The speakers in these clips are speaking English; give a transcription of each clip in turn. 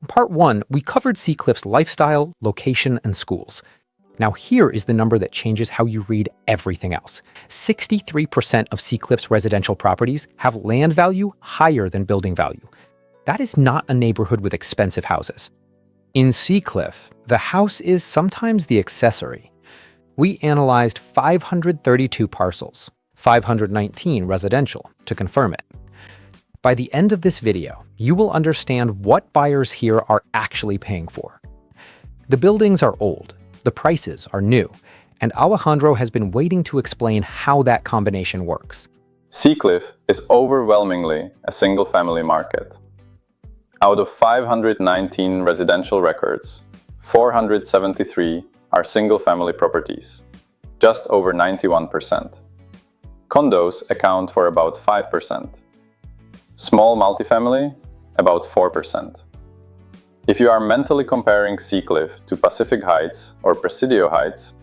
In Part 1, we covered Seacliff's lifestyle, location, and schools. Now here is the number that changes how you read everything else. 63% of Seacliff's residential properties have land value higher than building value. That is not a neighborhood with expensive houses. In Seacliff, the house is sometimes the accessory. We analyzed 532 parcels, 519 residential, to confirm it. By the end of this video, you will understand what buyers here are actually paying for. The buildings are old, the prices are new, and Alejandro has been waiting to explain how that combination works. Seacliff is overwhelmingly a single-family market. Out of 519 residential records, 473 are single-family properties, just over 91%. Condos account for about 5%. Small multifamily, about 4%. If you are mentally comparing Seacliff to Pacific Heights or Presidio Heights,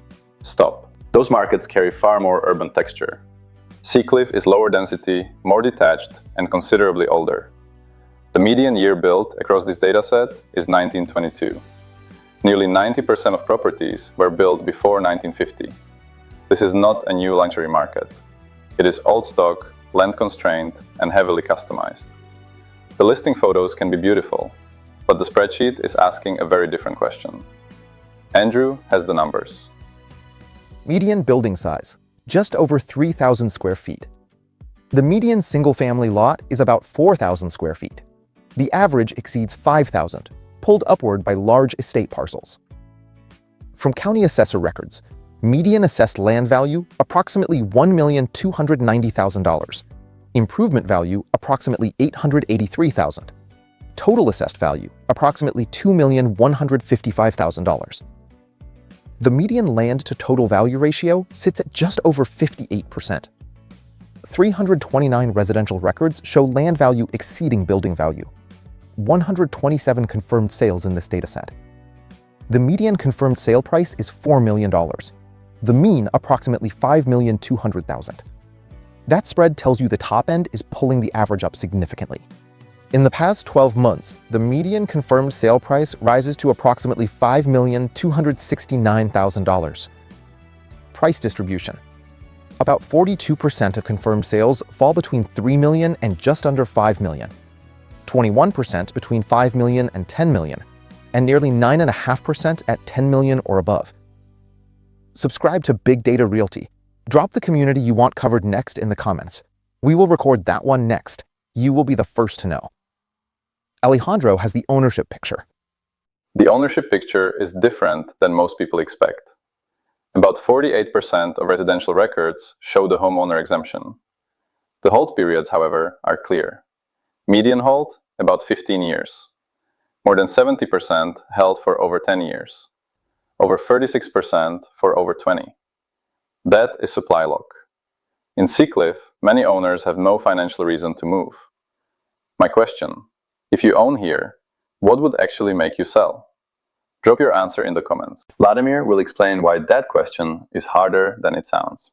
stop. Those markets carry far more urban texture. Seacliff is lower density, more detached, and considerably older. The median year built across this dataset is 1922. Nearly 90% of properties were built before 1950. This is not a new luxury market. It is old stock, land-constrained, and heavily customized. The listing photos can be beautiful, but the spreadsheet is asking a very different question. Andrew has the numbers. Median building size, just over 3,000 square feet. The median single-family lot is about 4,000 square feet. The average exceeds 5,000, pulled upward by large estate parcels. From county assessor records, median assessed land value approximately $1,290,000. Improvement value approximately $883,000. Total assessed value approximately $2,155,000. The median land to total value ratio sits at just over 58%. 329 residential records show land value exceeding building value. 127 confirmed sales in this dataset. The median confirmed sale price is $4 million. The mean approximately $5,200,000. That spread tells you the top end is pulling the average up significantly. In the past 12 months, the median confirmed sale price rises to approximately $5,269,000. Price distribution. About 42% of confirmed sales fall between $3 million and just under $5 million. 21% between $5 million and $10 million, and nearly 9.5% at $10 million or above. Subscribe to Big Data Realty. Drop the community you want covered next in the comments. We will record that one next. You will be the first to know. Alejandro has the ownership picture. The ownership picture is different than most people expect. About 48% of residential records show the homeowner exemption. The hold periods, however, are clear. Median hold, about 15 years. More than 70% held for over 10 years. Over 36% for over 20. That is supply lock. In Seacliff, many owners have no financial reason to move. My question, if you own here, what would actually make you sell? Drop your answer in the comments. Vladimir will explain why that question is harder than it sounds.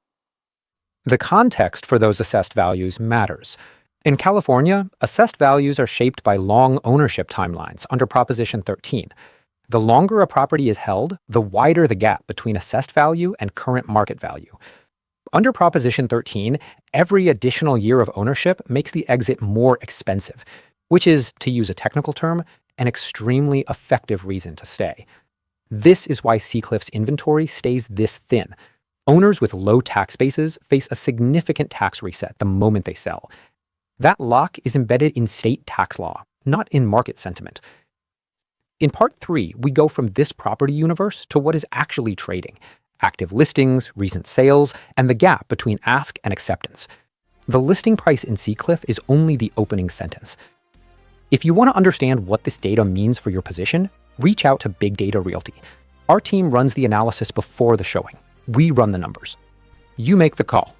The context for those assessed values matters. In California, assessed values are shaped by long ownership timelines under Proposition 13. The longer a property is held, the wider the gap between assessed value and current market value. Under Proposition 13, every additional year of ownership makes the exit more expensive, which is, to use a technical term, an extremely effective reason to stay. This is why Seacliff's inventory stays this thin. Owners with low tax bases face a significant tax reset the moment they sell. That lock is embedded in state tax law, not in market sentiment. In Part 3, we go from this property universe to what is actually trading: active listings, recent sales, and the gap between ask and acceptance. The listing price in Seacliff is only the opening sentence. If you want to understand what this data means for your position, reach out to Big Data Realty. Our team runs the analysis before the showing. We run the numbers. You make the call.